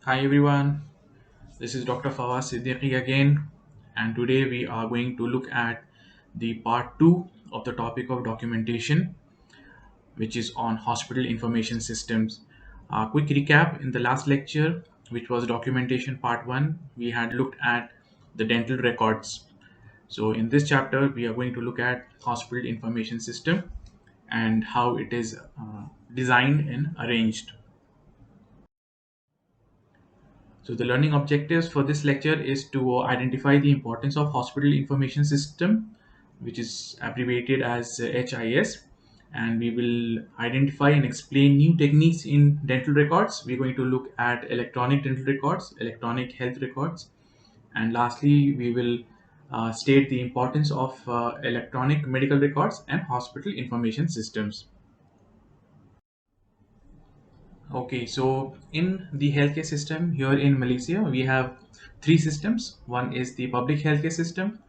Hi everyone, this is Dr. Fawaz Siddiqui again, and today we are going to look at the part 2 of the topic of documentation, which is on hospital information systems. Quick recap: in the last lecture, which was documentation part 1, we had looked at the dental records. So, in this chapter, we are going to look at hospital information system and how it is designed and arranged. So the learning objectives for this lecture is to identify the importance of hospital information system, which is abbreviated as HIS, and we will identify and explain new techniques in dental records. We're going to look at electronic dental records, electronic health records, and lastly, we will state the importance of electronic medical records and hospital information systems. Okay, so in the healthcare system here in Malaysia, we have three systems. One is the public healthcare system,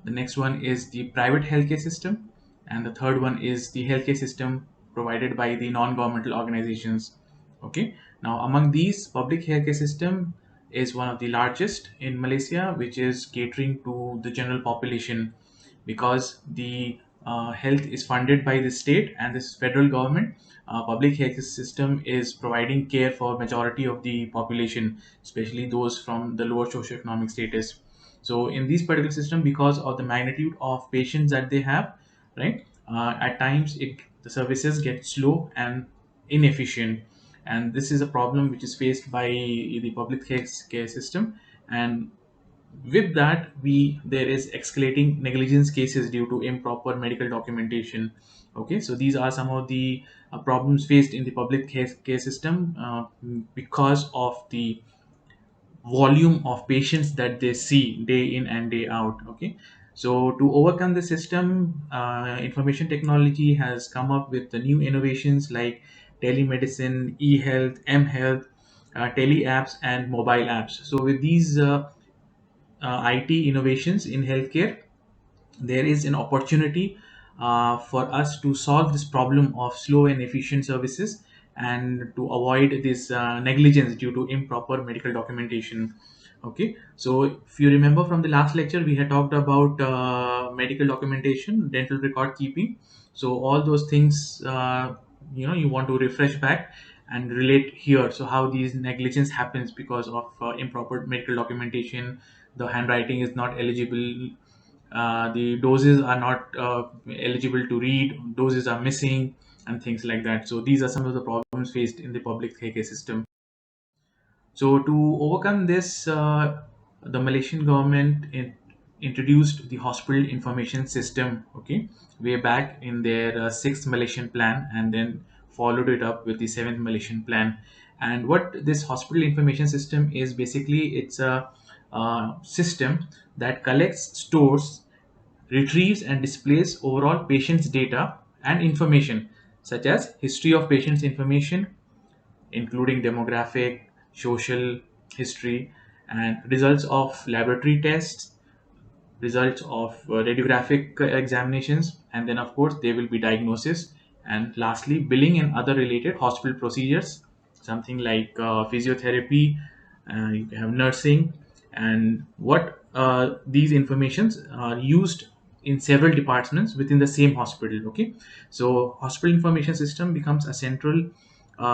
the next one is the private healthcare system, and the third one is the healthcare system provided by the non-governmental organizations. Okay, now among these, public healthcare system is one of the largest in Malaysia, which is catering to the general population because the health is funded by the state and this federal government. Public health system is providing care for majority of the population, especially those from the lower socioeconomic status. So in this particular system, because of the magnitude of patients that they have, right, at times the services get slow and inefficient, and this is a problem which is faced by the public health care system. And with that, we there is escalating negligence cases due to improper medical documentation. Okay, so these are some of the problems faced in the public care system because of the volume of patients that they see day in and day out. Okay, so to overcome the system, information technology has come up with the new innovations like telemedicine, e-health, m-health, tele apps and mobile apps. So with these IT innovations in healthcare, there is an opportunity for us to solve this problem of slow and efficient services and to avoid this negligence due to improper medical documentation. Okay, so if you remember from the last lecture, we had talked about medical documentation, dental record keeping. So all those things, you want to refresh back and relate here. So how these negligence happens because of improper medical documentation, the handwriting is not eligible, the doses are not eligible to read, doses are missing, and things like that. So these are some of the problems faced in the public healthcare system. So to overcome this, the Malaysian government introduced the hospital information system. Okay, way back in their sixth Malaysian plan, and then followed it up with the seventh Malaysian plan. And what this hospital information system is basically, it's a system that collects, stores, retrieves and displays overall patient's data and information such as history of patient's information, including demographic, social history, and results of laboratory tests, results of radiographic examinations, and then of course there will be diagnosis, and lastly billing and other related hospital procedures, something like physiotherapy, you can have nursing, and what these informations are used in several departments within the same hospital. Okay, so hospital information system becomes a central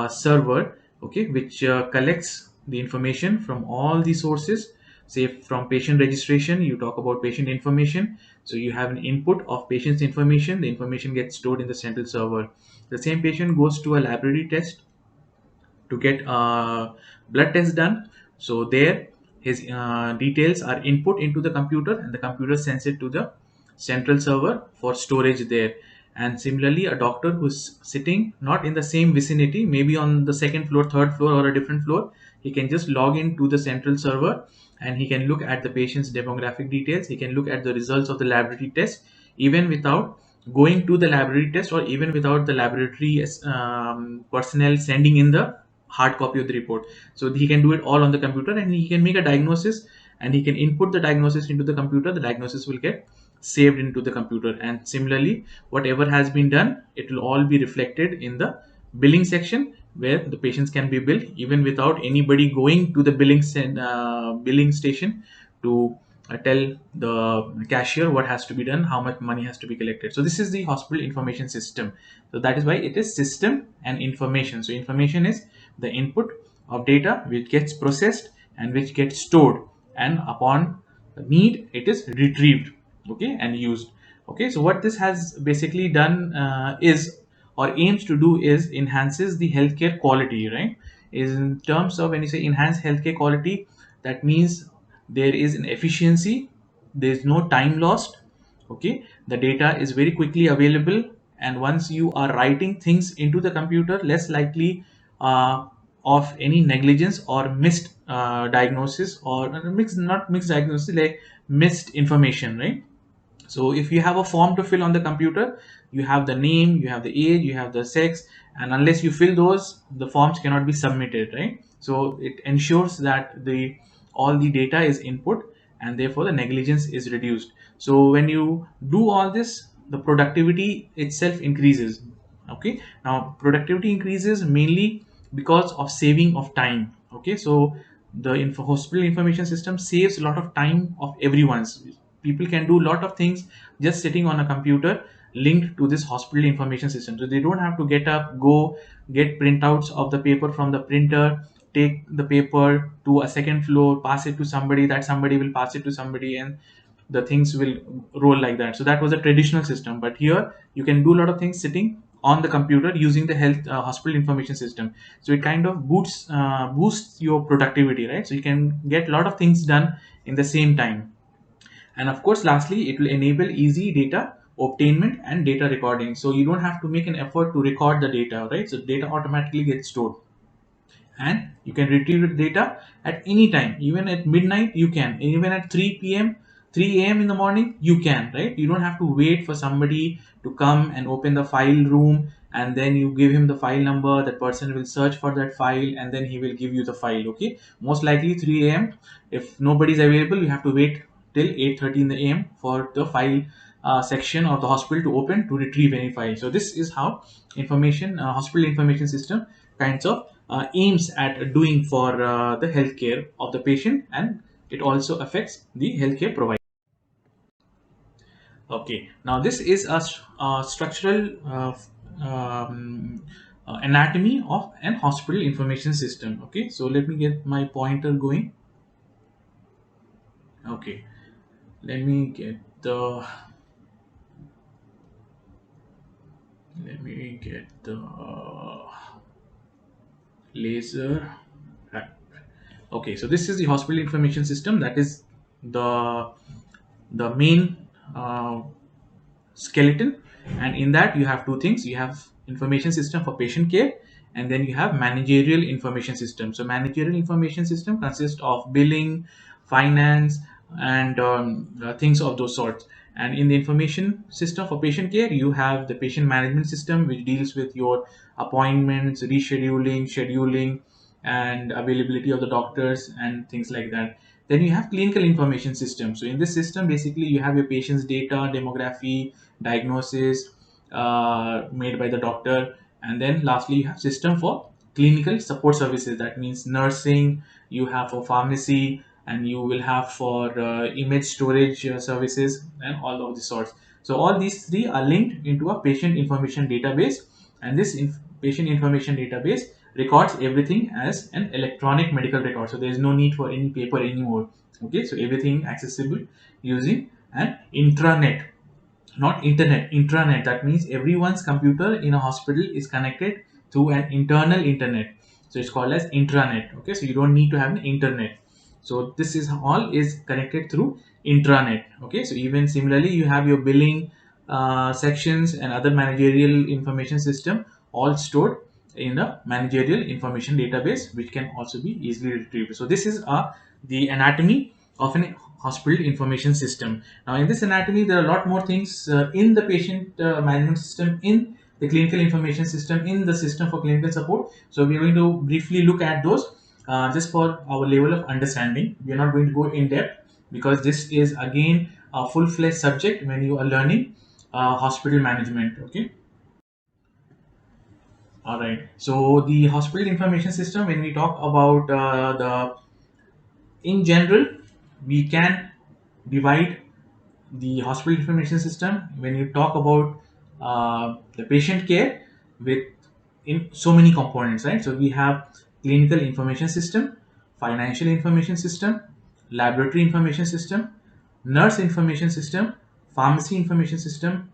server, okay, which collects the information from all the sources. Say from patient registration, you talk about patient information, so you have an input of patient's information, the information gets stored in the central server. The same patient goes to a laboratory test to get a blood test done, so there his details are input into the computer and the computer sends it to the central server for storage there. And similarly, a doctor who's sitting not in the same vicinity, maybe on the second floor, third floor, or a different floor, he can just log into the central server and he can look at the patient's demographic details, he can look at the results of the laboratory test even without going to the laboratory test, or even without the laboratory personnel sending in the hard copy of the report. So he can do it all on the computer and he can make a diagnosis, and he can input the diagnosis into the computer, the diagnosis will get saved into the computer, and similarly whatever has been done, it will all be reflected in the billing section, where the patients can be billed even without anybody going to the billing station to tell the cashier what has to be done, how much money has to be collected. So this is the hospital information system. So that is why it is system and information. So information is the input of data which gets processed and which gets stored, and upon need it is retrieved, okay, and used. Okay, so what this has basically done is, or aims to do, is enhances the healthcare quality, right? Is in terms of, when you say enhance healthcare quality, that means there is an efficiency, there is no time lost. Okay, the data is very quickly available, and once you are writing things into the computer, less likely of any negligence or missed diagnosis, or mixed, not mixed diagnosis, like missed information, right? So if you have a form to fill on the computer, you have the name, you have the age, you have the sex, and unless you fill those, the forms cannot be submitted, right? So it ensures that the all the data is input, and therefore the negligence is reduced. So when you do all this, the productivity itself increases. Okay, now productivity increases mainly because of saving of time. Okay, so the hospital information system saves a lot of time of everyone's. People can do a lot of things just sitting on a computer linked to this hospital information system, so they don't have to get up, go get printouts of the paper from the printer, take the paper to a second floor, pass it to somebody, that somebody will pass it to somebody, and the things will roll like that. So that was a traditional system, but here you can do a lot of things sitting on the computer using the health hospital information system. So it kind of boosts your productivity, right? So you can get a lot of things done in the same time. And of course, lastly, it will enable easy data obtainment and data recording. So you don't have to make an effort to record the data, right? So data automatically gets stored, and you can retrieve the data at any time. Even at midnight you can, even at 3 p.m., 3 a.m. in the morning you can, right? You don't have to wait for somebody to come and open the file room, and then you give him the file number, that person will search for that file, and then he will give you the file. Okay, most likely 3 a.m. If nobody is available, you have to wait till 8:30 in the am for the file section of the hospital to open to retrieve any file. So this is how information hospital information system kinds of aims at doing for the healthcare of the patient, and it also affects the healthcare provider. Okay, now this is a structural anatomy of an hospital information system. Okay, so let me get my pointer going. Okay, let me get the let me get the laser. Right. Okay, so this is the hospital information system. That is the main uh, skeleton, and in that you have two things. You have information system for patient care, and then you have managerial information system. So managerial information system consists of billing, finance, and things of those sorts. And in the information system for patient care, you have the patient management system, which deals with your appointments, rescheduling, scheduling, and availability of the doctors and things like that. Then you have clinical information system. So in this system, basically you have your patient's data, demography, diagnosis made by the doctor, and then lastly you have system for clinical support services. That means nursing, you have for pharmacy, and you will have for image storage services, and all of these sorts. So all these three are linked into a patient information database, and this patient information database records everything as an electronic medical record. So there is no need for any paper anymore. Okay, so everything accessible using an intranet, not internet, intranet. That means everyone's computer in a hospital is connected through an internal internet, so it's called as intranet. Okay, so you don't need to have an internet. So this is all is connected through intranet. Okay, so even similarly you have your billing sections and other managerial information system, all stored in the managerial information database, which can also be easily retrieved. So this is the anatomy of an hospital information system. Now in this anatomy there are a lot more things in the patient management system, in the clinical information system, in the system for clinical support. So we are going to briefly look at those just for our level of understanding. We are not going to go in depth, because this is again a full-fledged subject when you are learning hospital management. Okay, All right. So the hospital information system, when we talk about in general, we can divide the hospital information system when you talk about the patient care with in so many components, right? So we have clinical information system, financial information system, laboratory information system, nurse information system, pharmacy information system,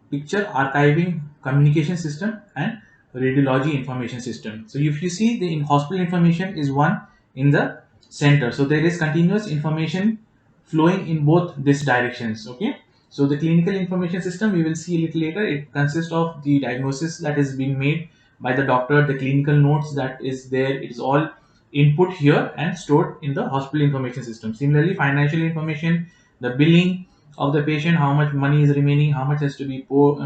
picture archiving communication system, and radiology information system. So if you see, the in hospital information is one in the center, so there is continuous information flowing in both these directions. Okay, so the clinical information system, we will see a little later, it consists of the diagnosis that is being made by the doctor, the clinical notes that is there, it is all input here and stored in the hospital information system. Similarly, financial information, the billing of the patient, how much money is remaining, how much has to be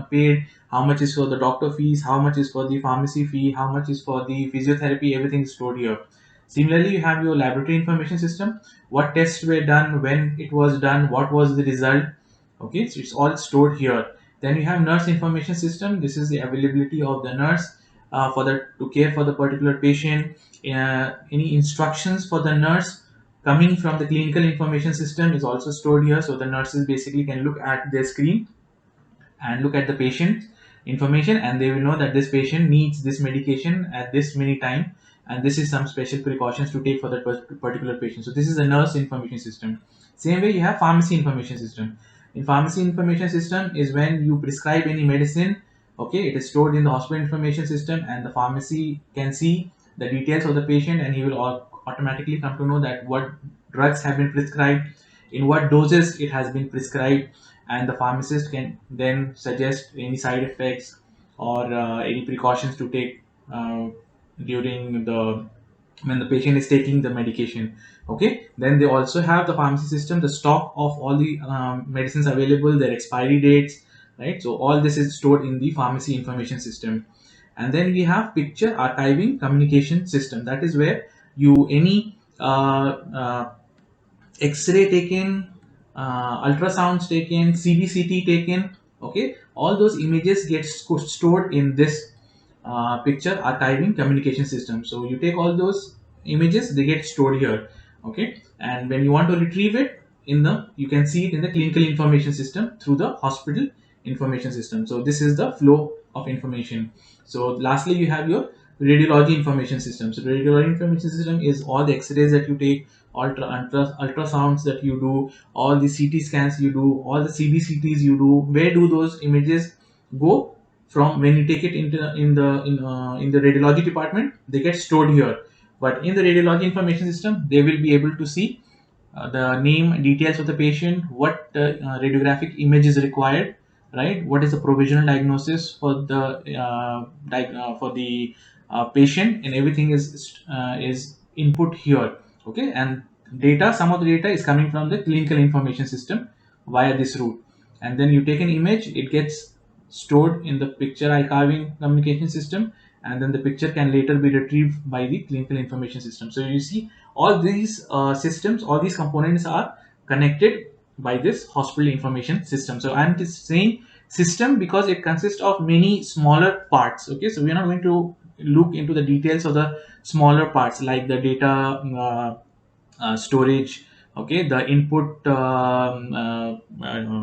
paid, how much is for the doctor fees, how much is for the pharmacy fee, how much is for the physiotherapy, everything is stored here. Similarly, you have your laboratory information system, what tests were done, when it was done, what was the result. Okay, so it's all stored here. Then you have nurse information system, this is the availability of the nurse for the to care for the particular patient, any instructions for the nurse coming from the clinical information system is also stored here, so the nurses basically can look at their screen and look at the patient information, and they will know that this patient needs this medication at this many time, and this is some special precautions to take for that particular patient. So this is a nurse information system. Same way, you have pharmacy information system. In pharmacy information system is when you prescribe any medicine. Okay, it is stored in the hospital information system, and the pharmacy can see the details of the patient, and he will automatically come to know that what drugs have been prescribed, in what doses it has been prescribed, and the pharmacist can then suggest any side effects or any precautions to take during the when the patient is taking the medication. Okay, then they also have the pharmacy system, the stock of all the medicines available, their expiry dates, right? So all this is stored in the pharmacy information system. And then we have picture archiving communication system, that is where you any X-ray taken, ultrasounds taken, CBCT taken. Okay, all those images get stored in this picture archiving communication system. So you take all those images, they get stored here. Okay, and when you want to retrieve it in the, you can see it in the clinical information system through the hospital information system. So this is the flow of information. So lastly, you have your radiology information system. So radiology information system is all the X-rays that you take, ultrasounds that you do, all the CT scans you do, all the CBCTs you do. Where do those images go from when you take it into in the radiology department? They get stored here. But in the radiology information system, they will be able to see the name, details of the patient, what radiographic image is required, right? What is the provisional diagnosis for the for the patient, and everything is input here. Okay, and data, some of the data is coming from the clinical information system via this route, and then you take an image, it gets stored in the picture archiving communication system, and then the picture can later be retrieved by the clinical information system. So you see, all these systems, all these components are connected by this hospital information system. So I'm just saying system because it consists of many smaller parts. Okay, so we're not going to look into the details of the smaller parts like the data storage, okay, the input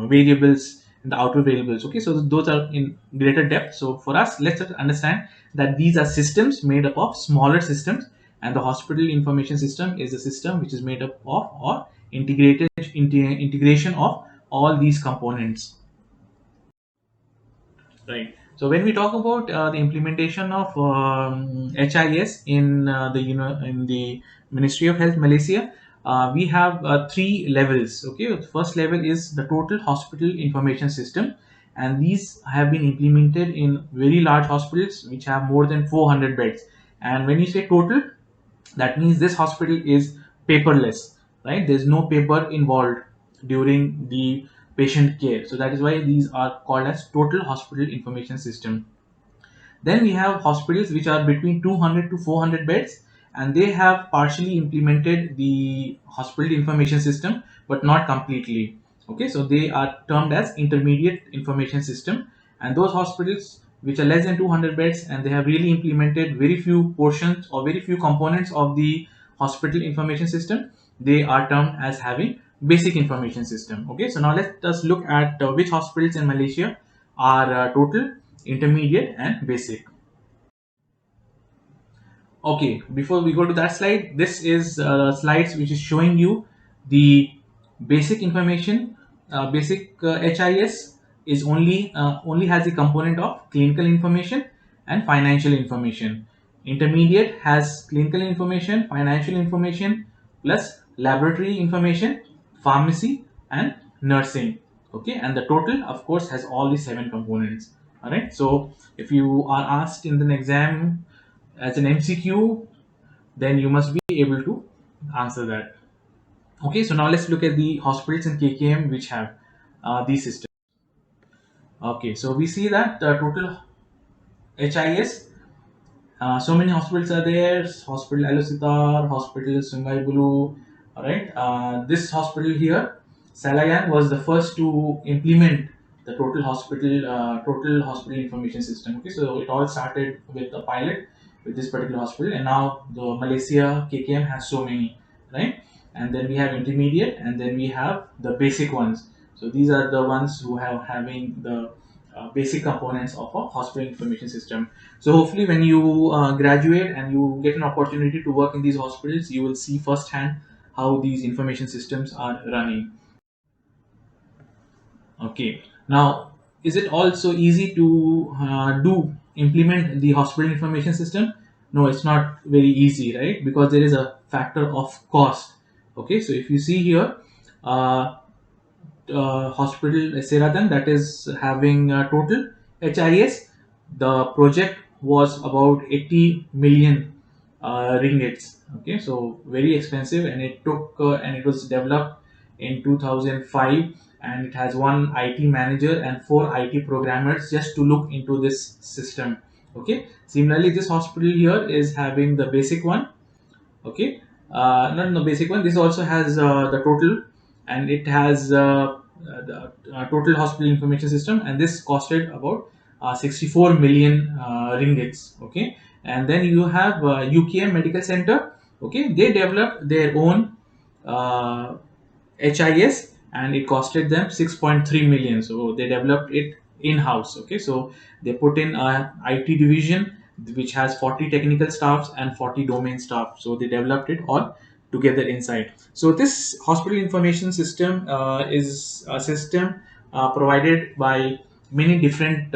variables and the output variables. Okay, so those are in greater depth. So for us, let's just understand that these are systems made up of smaller systems, and the hospital information system is a system which is made up of or integration of all these components. Right. So when we talk about the implementation of HIS in in the Ministry of Health Malaysia, we have three levels. Okay, the first level is the total hospital information system, and these have been implemented in very large hospitals which have more than 400 beds. And when you say total, that means this hospital is paperless, right? There's no paper involved during the patient care, so that is why these are called as total hospital information system. Then we have hospitals which are between 200 to 400 beds, and they have partially implemented the hospital information system but not completely. Okay, so they are termed as intermediate information system, and those hospitals which are less than 200 beds, and they have really implemented very few portions or very few components of the hospital information system. They are termed as having basic information system. Okay, so now let us look at which hospitals in Malaysia are total, intermediate, and basic. Okay, before we go to that slide, this is slides which is showing you the basic information. Basic HIS is only has a component of clinical information and financial information. Intermediate has clinical information, financial information, plus laboratory information, pharmacy, and nursing. Okay, and the total, of course, has all the seven components. All right. So if you are asked in the exam as an MCQ, then you must be able to answer that. Okay, so now let's look at the hospitals in KKM which have these systems. Okay, so we see that total HIS, so many hospitals are there. Hospital Alositar, Hospital Sungai Bulu. All right, this hospital here, Salayan, was the first to implement the total hospital information system. Okay, so it all started with a pilot with this particular hospital, and now the Malaysia KKM has so many, right? And then we have intermediate, and then we have the basic ones. So these are the ones who have having the basic components of a hospital information system. So hopefully, when you graduate and you get an opportunity to work in these hospitals, you will see firsthand how these information systems are running. Okay. Now, is it also easy to do implement the hospital information system? No, it's not very easy, right? Because there is a factor of cost. Okay, so if you see here, uh, hospital Seradan, that is having total HIS. The project was about 80 million ringgits. Okay, so very expensive, and it was developed in 2005, and it has one IT manager and four IT programmers just to look into this system. Okay, similarly, this hospital here is having the basic one. Okay, not the basic one. This also has the total, and it has the total hospital information system, and this costed about 64 million ringgits. Okay, and then you have UKM Medical Center. Okay, they developed their own uh, HIS, and it costed them 6.3 million. So they developed it in house. Okay, so they put in a IT division which has 40 technical staffs and 40 domain staff. So they developed it all together inside. So this hospital information system is a system provided by many different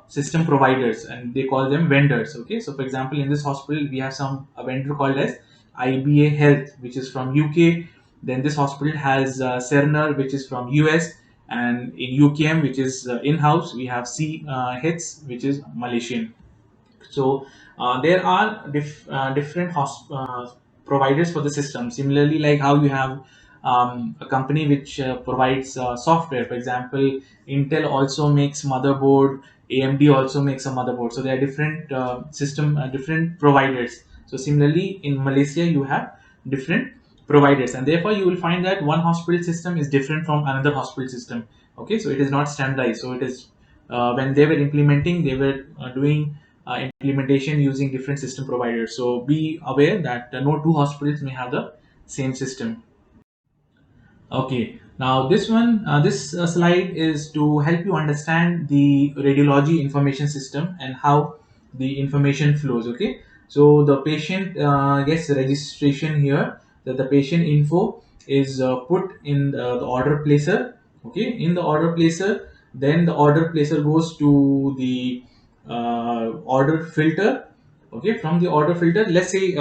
system providers, and they call them vendors. Okay, so for example, in this hospital we have some a vendor called as IBA Health, which is from UK. Then this hospital has Cerner, which is from US, and in UKM, which is in-house, we have C Hits, which is Malaysian. So there are different providers for the system. Similarly, like how you have a company which provides software. For example, Intel also makes motherboard. AMD also makes a motherboard. So there are different providers. So similarly, in Malaysia, you have different providers, and therefore you will find that one hospital system is different from another hospital system. Okay, so it is not standardized. So it is when they were implementing, they were doing implementation using different system providers. So be aware that no two hospitals may have the same system. Okay, now this slide is to help you understand the radiology information system and how the information flows. Okay, so the patient gets registration here, that the patient info is put in the order placer. Okay, in the order placer, then the order placer goes to the order filter. Okay, from the order filter, let's say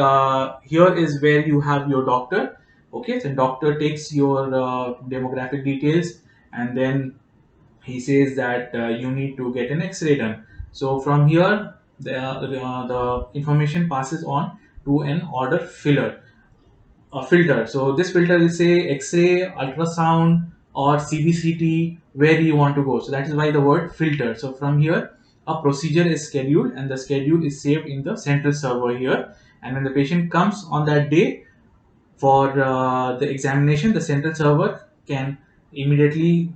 here is where you have your doctor. Okay, so doctor takes your demographic details, and then he says that you need to get an x-ray done. So from here the information passes on to an order filler a filter. So this filter will say X-ray, ultrasound, or CBCT, where you want to go. So that is why the word filter. So from here, a procedure is scheduled, and the schedule is saved in the central server here. And when the patient comes on that day for the examination, the central server can immediately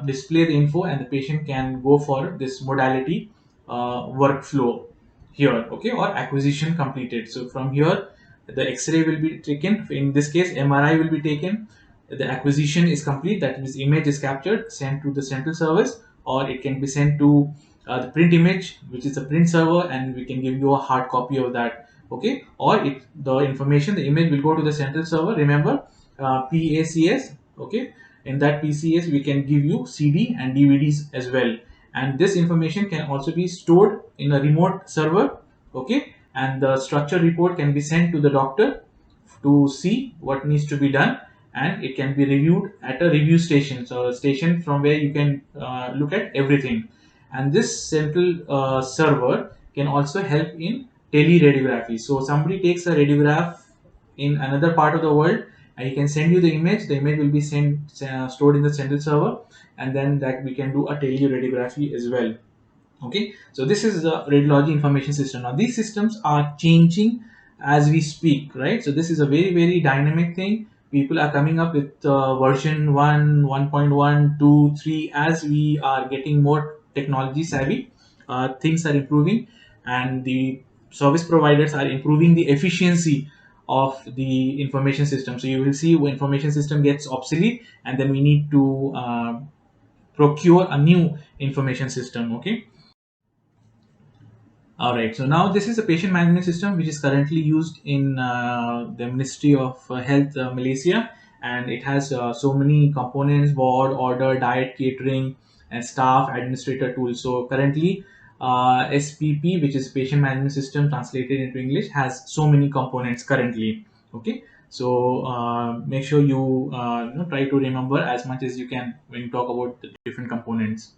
display the info, and the patient can go for this modality workflow here, okay, or acquisition completed. So from here, the X-ray will be taken. In this case, MRI will be taken. The acquisition is complete. That means image is captured, sent to the central service, or it can be sent to the print image, which is a print server, and we can give you a hard copy of that. Okay, or the information, the image will go to the central server. Remember, PACS. Okay, in that PCS we can give you CD and DVDs as well, and this information can also be stored in a remote server. Okay, and the structure report can be sent to the doctor to see what needs to be done, and it can be reviewed at a review station, so a station from where you can look at everything. And this central server can also help in teleradiography. So somebody takes a radiograph in another part of the world, and he can send you the image. The image will be stored in the central server, and then that we can do a teleradiography as well. Okay, so this is the radiology information system. Now these systems are changing as we speak, right? So this is a very, very dynamic thing. People are coming up with version 1, 1.1, 2, 3. As we are getting more technology savvy, things are improving, and the service providers are improving the efficiency of the information system. So you will see when information system gets obsolete, and then we need to procure a new information system. Okay. All right. So now this is a patient management system which is currently used in the Ministry of Health, Malaysia, and it has so many components: board, order, diet, catering, and staff administrator tools. So currently, SPP, which is patient management system translated into English, has so many components currently. Okay. So make sure you try to remember as much as you can when you talk about the different components.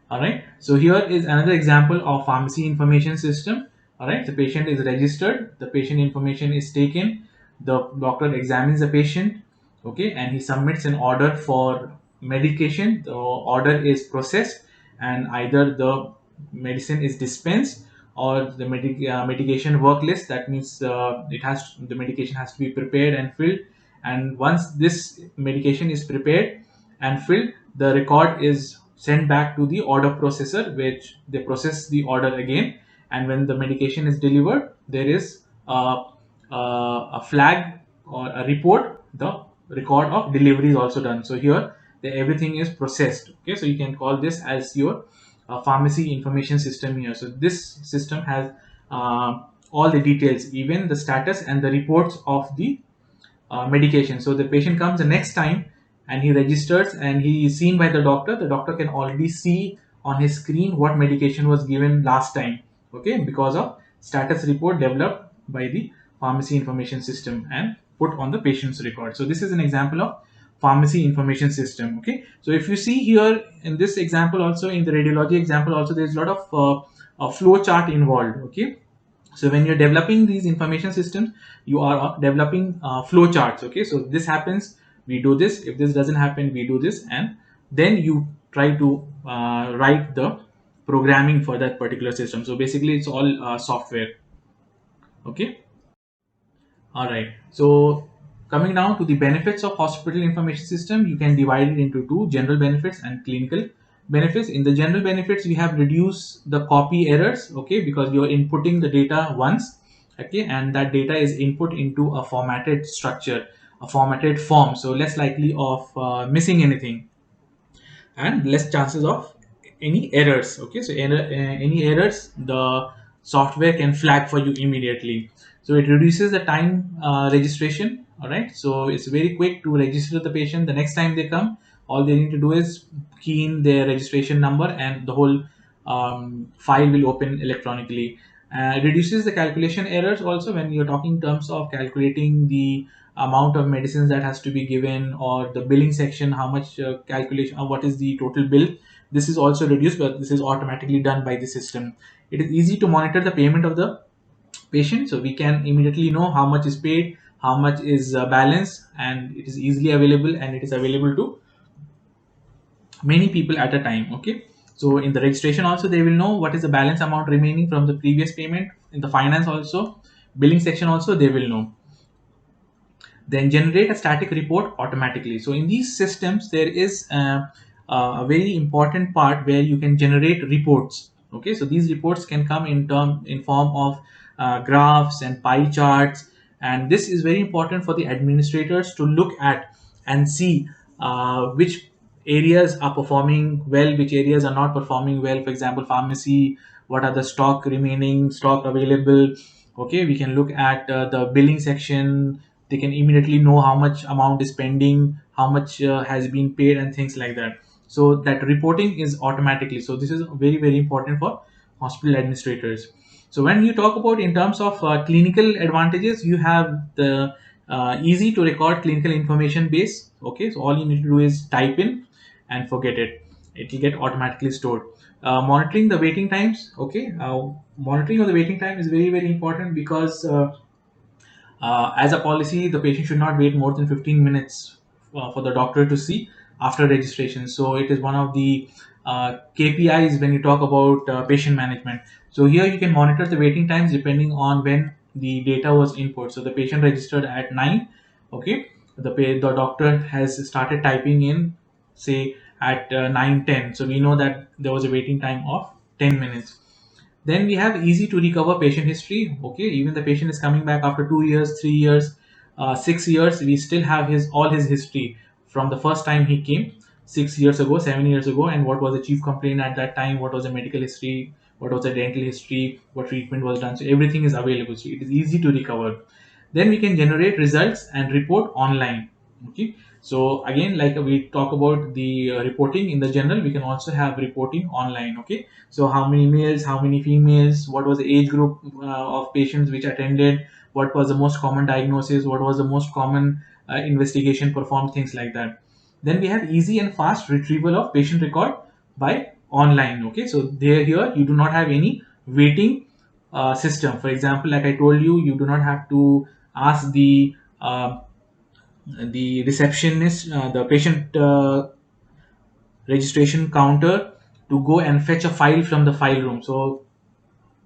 All right, so here is another example of pharmacy information system. All right, the patient is registered, the patient information is taken, the doctor examines the patient, okay, and he submits an order for medication. The order is processed, and either the medicine is dispensed, or the medication work list. That means the medication has to be prepared and filled, and once this medication is prepared and filled, the record is sent back to the order processor, which they process the order again. And when the medication is delivered, there is a flag or a report. The record of delivery is also done. So here, everything is processed. Okay, so you can call this as your pharmacy information system here. So this system has all the details, even the status and the reports of the medication. So the patient comes the next time and he registers and he is seen by the doctor. The doctor can already see on his screen what medication was given last time. Okay, because of status report developed by the pharmacy information system and put on the patient's record. So this is an example of pharmacy information system. Okay, so if you see here in this example, also in the radiology example, also there is a lot of a flow chart involved. Okay, so when you're developing these information systems, you are developing flow charts. Okay, so this happens, we do this. If this doesn't happen, we do this, and then you try to write the programming for that particular system. So basically, it's all software. Okay. All right. So coming down to the benefits of hospital information system, you can divide it into two: general benefits and clinical benefits. In the general benefits, we have reduced the copy errors, okay, because you're inputting the data once, okay, and that data is input into a formatted structure, a formatted form, so less likely of missing anything and less chances of any errors. Okay, so any errors, the software can flag for you immediately. So it reduces the time registration. All right, so it's very quick to register the patient. The next time they come, all they need to do is key in their registration number, and the whole file will open electronically. It reduces the calculation errors also when you're talking in terms of calculating the amount of medicines that has to be given, or the billing section, how much calculation, or what is the total bill. This is also reduced, but this is automatically done by the system. It is easy to monitor the payment of the patient, so we can immediately know how much is paid, how much is balance, and it is easily available, and it is available to many people at a time. Okay, so in the registration also, they will know what is the balance amount remaining from the previous payment. In the finance also, billing section also, they will know. Then generate a static report automatically. So in these systems, there is a very important part where you can generate reports. Okay, so these reports can come in form of graphs and pie charts, and this is very important for the administrators to look at and see which areas are performing well, which areas are not performing well. For example, pharmacy, what are the stock remaining, stock available. Okay, we can look at the billing section. They can immediately know how much amount is pending, how much has been paid, and things like that. So that reporting is automatically. So this is very very important for hospital administrators. So when you talk about in terms of clinical advantages, you have the easy to record clinical information base. Okay, so all you need to do is type in and forget it. It will get automatically stored. Monitoring the waiting times. Okay, monitoring of the waiting time is very very important because as a policy, the patient should not wait more than 15 minutes for the doctor to see after registration. So it is one of the KPIs when you talk about patient management. So here you can monitor the waiting times depending on when the data was input. So the patient registered at 9. Okay, the doctor has started typing in, say, at 9:10. So we know that there was a waiting time of 10 minutes. Then we have easy to recover patient history. Okay, even the patient is coming back after 2 years, 3 years, 6 years. We still have his all his history from the first time he came 6 years ago, 7 years ago, and what was the chief complaint at that time, what was the medical history, what was the dental history, what treatment was done. So everything is available. So it is easy to recover. Then we can generate results and report online. Okay, so again, like we talk about the reporting in the general, we can also have reporting online. Okay, so how many males, how many females, what was the age group of patients which attended, what was the most common diagnosis, what was the most common investigation performed, things like that. Then we have easy and fast retrieval of patient record by online. Okay, so there here you do not have any waiting system. For example, like I told you, you do not have to ask the receptionist, the patient registration counter to go and fetch a file from the file room. So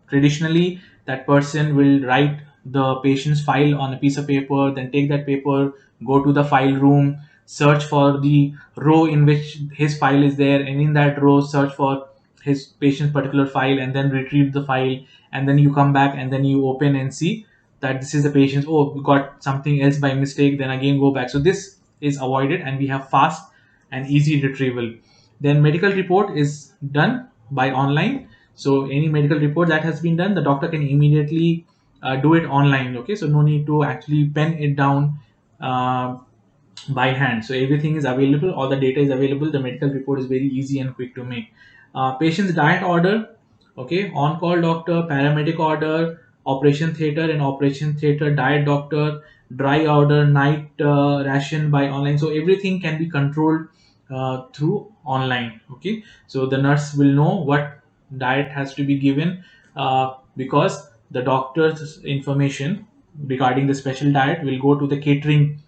traditionally, that person will write the patient's file on a piece of paper, then take that paper, go to the file room, search for the row in which his file is there, and in that row, search for his patient's particular file, and then retrieve the file. And then you come back and then you open and see that this is the patient's. Oh, we got something else by mistake, then again go back. So this is avoided, and we have fast and easy retrieval. Then medical report is done by online. So any medical report that has been done, the doctor can immediately do it online. Okay, so no need to actually pen it down uh, by hand. So everything is available, all the data is available. The medical report is very easy and quick to make. Patient's diet order. Okay, on call doctor, paramedic order, operation theater and operation theater diet doctor, dry order, night ration by online. So everything can be controlled through online. Okay, so the nurse will know what diet has to be given because the doctor's information regarding the special diet will go to the catering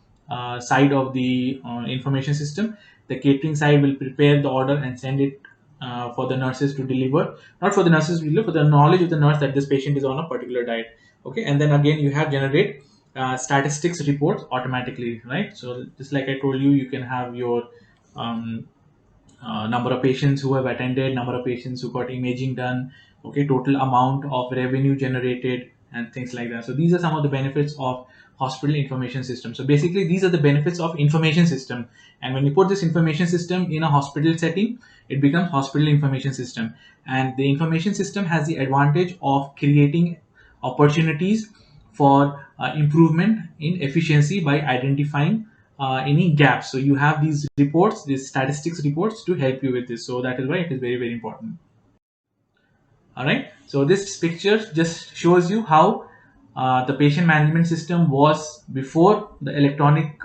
side of the information system. The catering side will prepare the order and send it for the nurses to deliver. Not for the nurses to deliver, for the knowledge of the nurse that this patient is on a particular diet. Okay, and then again you have generate statistics reports automatically, right? So just like I told you, you can have your um, number of patients who have attended, number of patients who got imaging done, okay, total amount of revenue generated, and things like that. So these are some of the benefits of hospital information system. So basically, these are the benefits of information system. And when you put this information system in a hospital setting, it becomes hospital information system. And the information system has the advantage of creating opportunities for improvement in efficiency by identifying any gaps. So you have these reports, these statistics reports to help you with this. So that is why it is very, very important. All right. So this picture just shows you how the patient management system was before the electronic,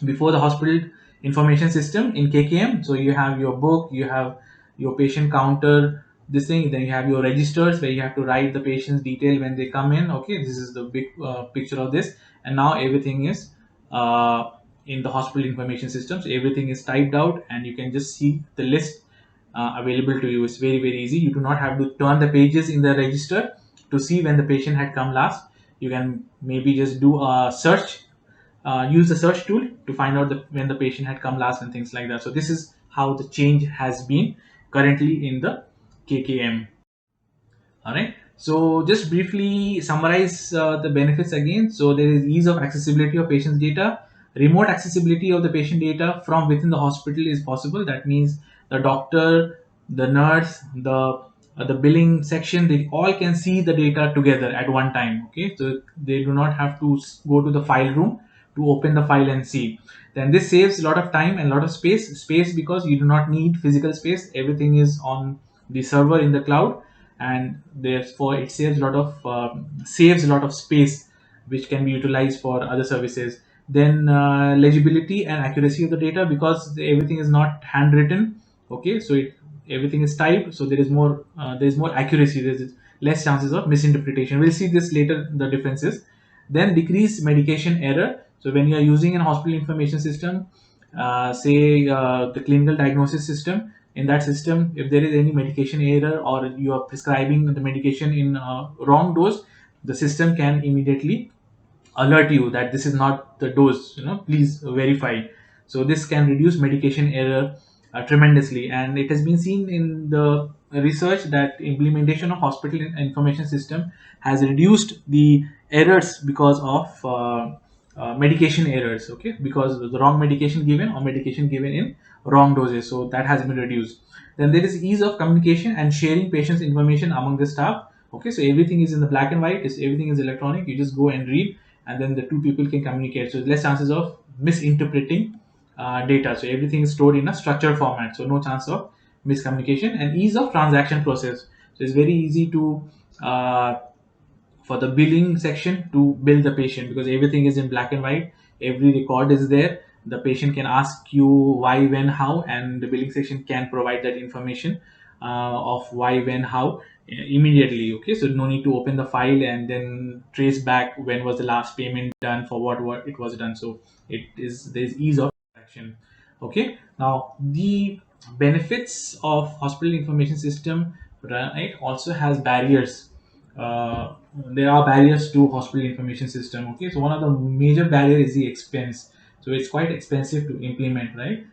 before the hospital information system in KKM. So you have your book, you have your patient counter, this thing. Then you have your registers where you have to write the patient's detail when they come in. Okay, this is the big picture of this, and now everything is uh, in the hospital information system. So everything is typed out, and you can just see the list available to you. It's very very easy. You do not have to turn the pages in the register to see when the patient had come last. You can maybe just do a search, use the search tool to find out when the patient had come last and things like that. So this is how the change has been currently in the KKM. All right. So just briefly summarize the benefits again. So there is ease of accessibility of patient's data. Remote accessibility of the patient data from within the hospital is possible. That means the doctor, the nurse, the billing section, they all can see the data together at one time. Okay, so they do not have to go to the file room to open the file and see. Then this saves a lot of time and a lot of space because you do not need physical space. Everything is on the server in the cloud, and therefore it saves a lot of space which can be utilized for other services. Then legibility and accuracy of the data, because everything is not handwritten. Okay, so everything is typed, so there is more accuracy, there's less chances of misinterpretation. We'll see this later, the differences. Then decrease medication error. So when you are using an hospital information system, say the clinical diagnosis system, in that system, if there is any medication error or you are prescribing the medication in wrong dose, the system can immediately alert you that this is not the dose, please verify. So this can reduce medication error tremendously, and it has been seen in the research that implementation of hospital information system has reduced the errors because of medication errors. Okay, because the wrong medication given or medication given in wrong doses, so that has been reduced. Then there is ease of communication and sharing patients information among the staff. Okay, so everything is in the black and white, everything is electronic, you just go and read, and then the two people can communicate, so less chances of misinterpreting data. So everything is stored in a structured format, so no chance of miscommunication. And ease of transaction process, so it's very easy to uh, for the billing section to bill the patient, because everything is in black and white, every record is there. The patient can ask you why, when, how, and the billing section can provide that information of why, when, how immediately. Okay, so no need to open the file and then trace back when was the last payment done, for what it was done. So there's ease of action. Okay, now the benefits of hospital information system, right, also has barriers. There are barriers to hospital information system. Okay, so one of the major barrier is the expense. So it's quite expensive to implement, right?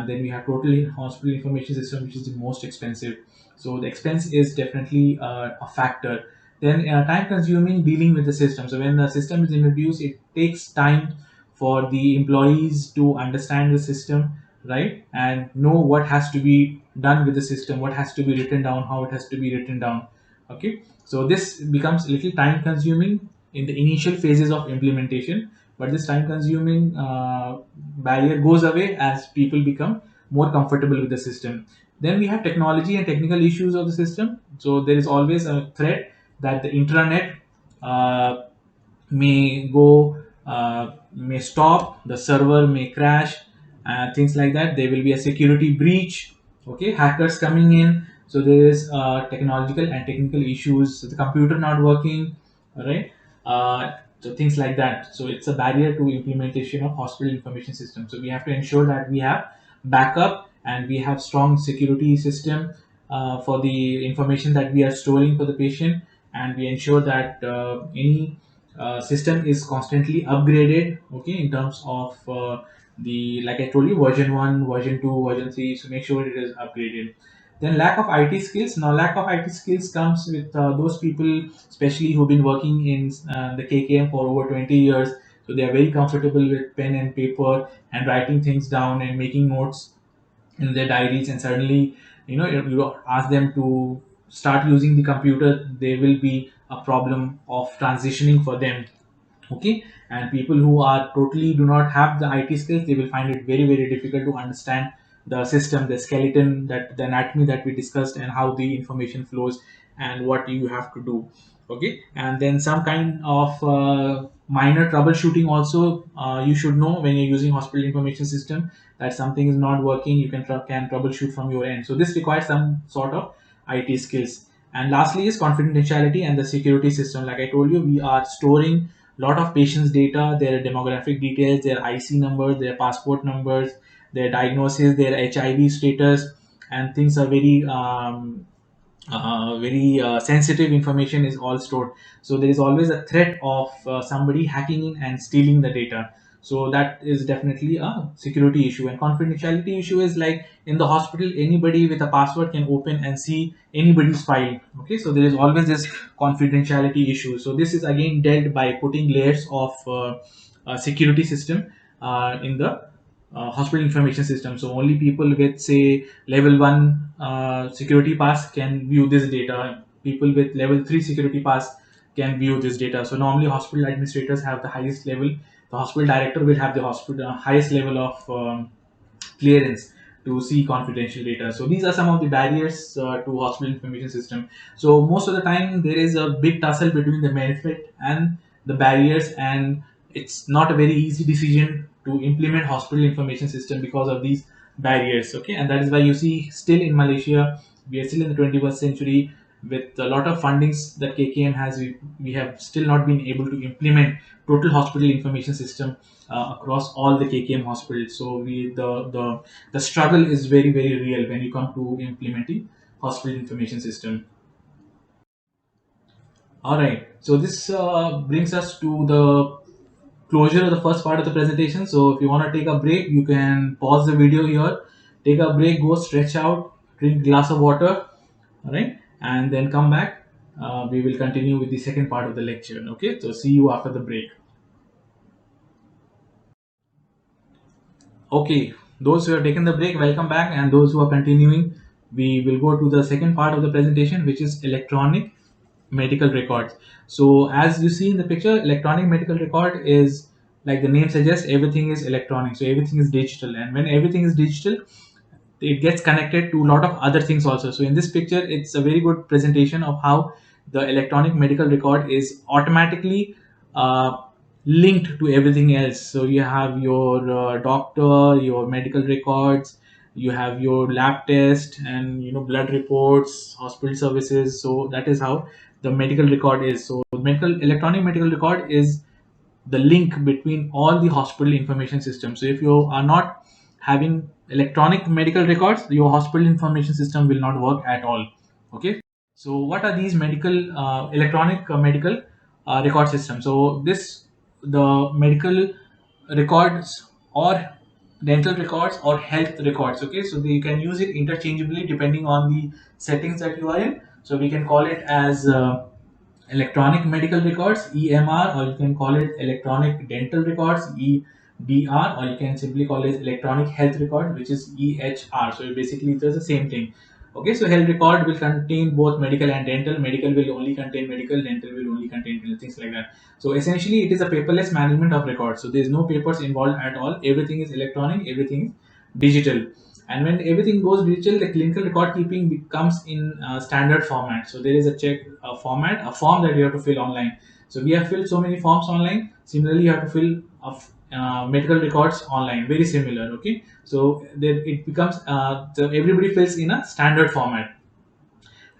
Then we have total hospital information system, which is the most expensive. So the expense is definitely a factor. Then time consuming dealing with the system. So when the system is introduced, it takes time for the employees to understand the system, right, and know what has to be done with the system, what has to be written down, how it has to be written down. Okay, so this becomes a little time consuming in the initial phases of implementation, but this time consuming barrier goes away as people become more comfortable with the system. Then we have technology and technical issues of the system. So there is always a threat that the intranet uh, may stop, the server may crash, things like that. There will be a security breach. Okay, hackers coming in. So there is technological and technical issues, the computer not working. All right, so things like that. So it's a barrier to implementation of hospital information system. So we have to ensure that we have backup and we have strong security system for the information that we are storing for the patient, and we ensure that any system is constantly upgraded. Okay, in terms of the, like I told you, version 1, version 2, version 3, so make sure it is upgraded. Then lack of IT skills. Now lack of IT skills comes with those people especially who've been working in the KKM for over 20 years, so they are very comfortable with pen and paper and writing things down and making notes in their diaries. And suddenly, if you ask them to start using the computer, there will be a problem of transitioning for them. Okay, and people who are totally do not have the IT skills, they will find it very very difficult to understand the system, the skeleton, that the anatomy that we discussed, and how the information flows and what you have to do. Okay, and then some kind of minor troubleshooting also you should know when you're using hospital information system, that something is not working, you can troubleshoot from your end. So this requires some sort of IT skills. And lastly is confidentiality and the security system. Like I told you, we are storing lot of patients data, their demographic details, their IC numbers, their passport numbers, their diagnosis, their HIV status, and things are very sensitive information is all stored. So there is always a threat of somebody hacking in and stealing the data. So that is definitely a security issue. And confidentiality issue is like in the hospital, anybody with a password can open and see anybody's file. Okay, so there is always this confidentiality issue. So this is again dealt by putting layers of security system in the hospital information system. So only people with say level 1 security pass can view this data. People with level 3 security pass can view this data. So normally hospital administrators have the highest level. The hospital director will have the hospital highest level of clearance to see confidential data. So these are some of the barriers to hospital information system. So most of the time there is a big tussle between the benefit and the barriers, and it's not a very easy decision to implement hospital information system because of these barriers. Okay, and that is why you see still in Malaysia we are still in the 21st century with a lot of fundings that KKM has. We have still not been able to implement total hospital information system across all the KKM hospitals. So the struggle is very real when you come to implementing hospital information system. All right. So this brings us to the closure of the first part of the presentation. So if you want to take a break, you can pause the video here, take a break, go stretch out, drink a glass of water, all right, and then come back. We will continue with the second part of the lecture. Okay. So see you after the break. Okay, those who have taken the break, welcome back, and those who are continuing, we will go to the second part of the presentation, which is electronic medical records. So, as you see in the picture, electronic medical record is like the name suggests, everything is electronic, so everything is digital, and when everything is digital, it gets connected to a lot of other things also. So in this picture, it's a very good presentation of how the electronic medical record is automatically uh, linked to everything else. So you have your doctor, your medical records, you have your lab test, and blood reports, hospital services. So that is how the medical record is. So medical electronic medical record is the link between all the hospital information systems. So if you are not having electronic medical records, your hospital information system will not work at all. Okay. So what are these medical electronic medical record systems? So this the medical records or dental records or health records. Okay, so you can use it interchangeably depending on the settings that you are in. So we can call it as electronic medical records EMR, or you can call it electronic dental records EDR, or you can simply call it electronic health record, which is EHR. So basically it does the same thing. Okay, so health record will contain both medical and dental. Medical will only contain medical, dental will only contain dental, things like that. So essentially it is a paperless management of records. So there is no papers involved at all. Everything is electronic, everything is digital. And when everything goes digital, the clinical record keeping becomes in standard format. So there is a check format, a form that you have to fill online. So we have filled so many forms online. Similarly, you have to fill medical records online. Very similar. Okay, so there it becomes so everybody fills in a standard format.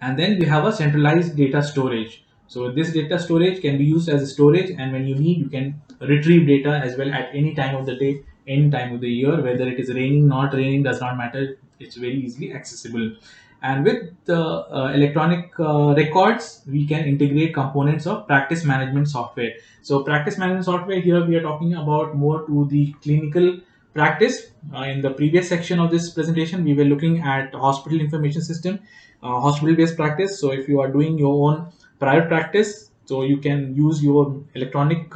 And then we have a centralized data storage. So this data storage can be used as a storage, and when you need, you can retrieve data as well at any time of the day, any time of the year, whether it is raining, not raining, does not matter. It's very easily accessible. And with the electronic records, we can integrate components of practice management software. So practice management software, here we are talking about more to the clinical practice. In the previous section of this presentation, we were looking at hospital information system, hospital based practice. So if you are doing your own private practice, so you can use your electronic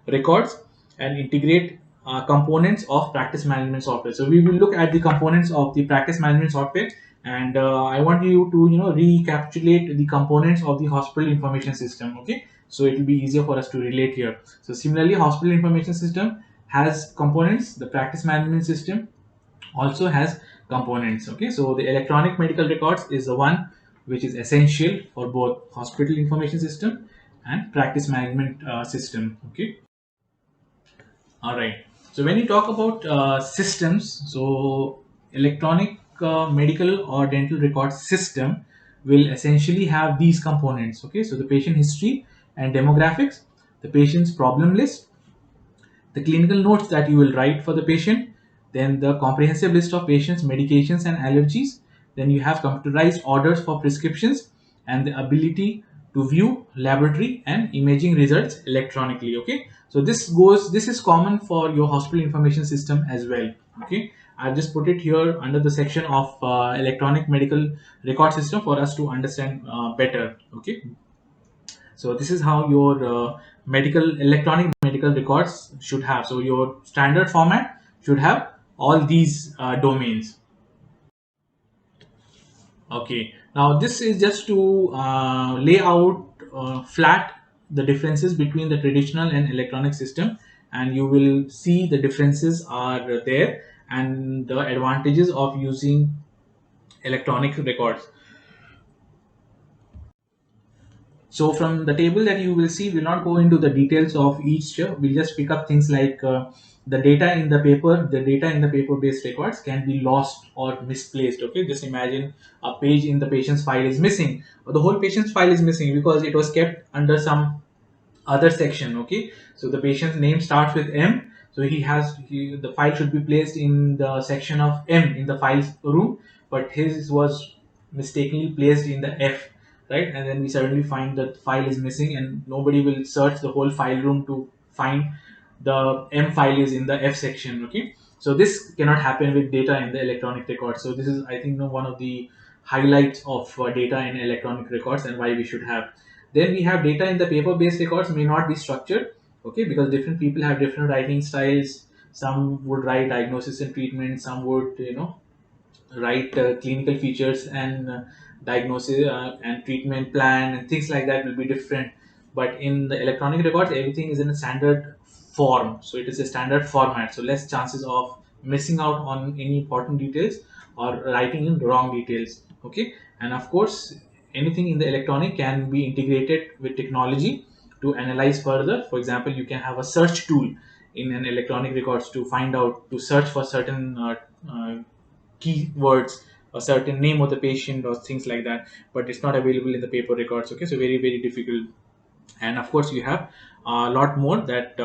records and integrate components of practice management software. So we will look at the components of the practice management software, and I want you to recapitulate the components of the hospital information system. Okay, so it will be easier for us to relate here. So similarly, hospital information system has components. The practice management system also has components. Okay, so the electronic medical records is the one which is essential for both hospital information system and practice management system. Okay, all right. So when you talk about systems, so electronic medical or dental record system will essentially have these components. Okay, so the patient history and demographics, the patient's problem list, the clinical notes that you will write for the patient, then the comprehensive list of patients' medications and allergies, then you have computerized orders for prescriptions, and the ability to view laboratory and imaging results electronically. Okay, so this is common for your hospital information system as well. Okay, I've just put it here under the section of electronic medical record system for us to understand better. Okay, so this is how your medical electronic medical records should have. So your standard format should have all these domains. Okay, now this is just to lay out flat the differences between the traditional and electronic system, and you will see the differences are there and the advantages of using electronic records. So from the table that you will see, we'll not go into the details of each. We'll just pick up things like the data in the paper. The data in the paper-based records can be lost or misplaced. Okay, just imagine a page in the patient's file is missing, or the whole patient's file is missing because it was kept under some other section. Okay, so the patient's name starts with M, so the file should be placed in the section of M in the files room, but his was mistakenly placed in the F, right? And then we suddenly find that the file is missing, and nobody will search the whole file room to find the M file is in the F section. Okay, so this cannot happen with data in the electronic record. So this is, I think, one of the highlights of data in electronic records and why we should have. Then we have data in the paper-based records may not be structured, okay, because different people have different writing styles. Some would write diagnosis and treatment, some would, write clinical features and diagnosis and treatment plan and things like that will be different. But in the electronic records, everything is in a standard form, so it is a standard format, so less chances of missing out on any important details or writing in wrong details. Okay, and of course anything in the electronic can be integrated with technology to analyze further. For example, you can have a search tool in an electronic records to find out, to search for certain keywords, a certain name of the patient or things like that, but it's not available in the paper records. Okay, so very very difficult. And of course you have a lot more that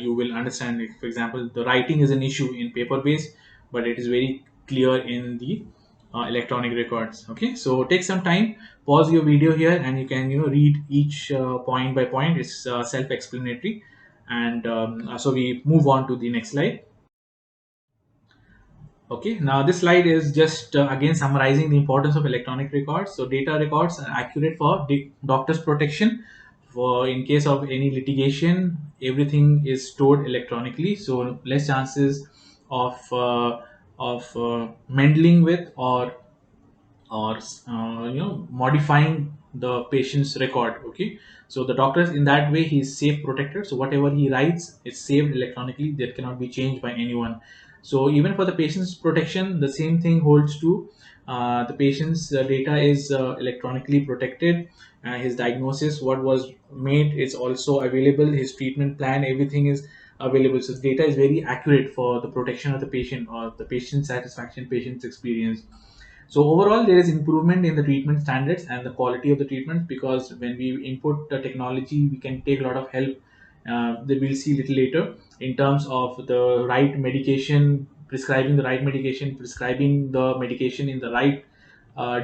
you will understand. If, for example, the writing is an issue in paper based, but it is very clear in the electronic records. Okay, so take some time, pause your video here, and you can read each point by point. It's self-explanatory. And so we move on to the next slide. Okay, now this slide is just again summarizing the importance of electronic records. So data records are accurate for doctor's protection. For in case of any litigation, everything is stored electronically, so less chances of meddling with or modifying the patient's record. Okay, so the doctors, in that way, he is safe protected. So whatever he writes is saved electronically, that cannot be changed by anyone. So even for the patient's protection, the same thing holds true. The patient's data is electronically protected. His diagnosis, what was made, is also available. His treatment plan, everything is available. So the data is very accurate for the protection of the patient or the patient satisfaction, patient's experience. So overall, there is improvement in the treatment standards and the quality of the treatment, because when we input the technology, we can take a lot of help that we'll see a little later, in terms of the right medication, prescribing the right medication, prescribing the medication in the right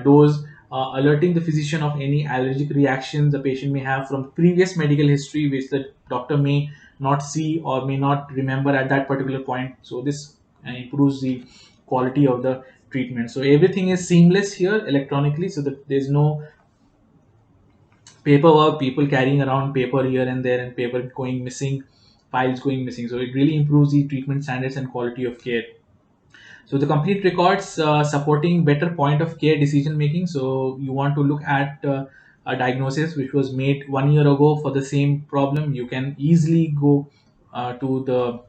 dose, alerting the physician of any allergic reaction the patient may have from previous medical history, which the doctor may not see or may not remember at that particular point. So this improves the quality of the treatment. So everything is seamless here electronically, so that there's no paperwork, people carrying around paper here and there, and paper going missing, files going missing. So it really improves the treatment standards and quality of care. So the complete records supporting better point of care decision making. So you want to look at a diagnosis which was made 1 year ago for the same problem, you can easily go to the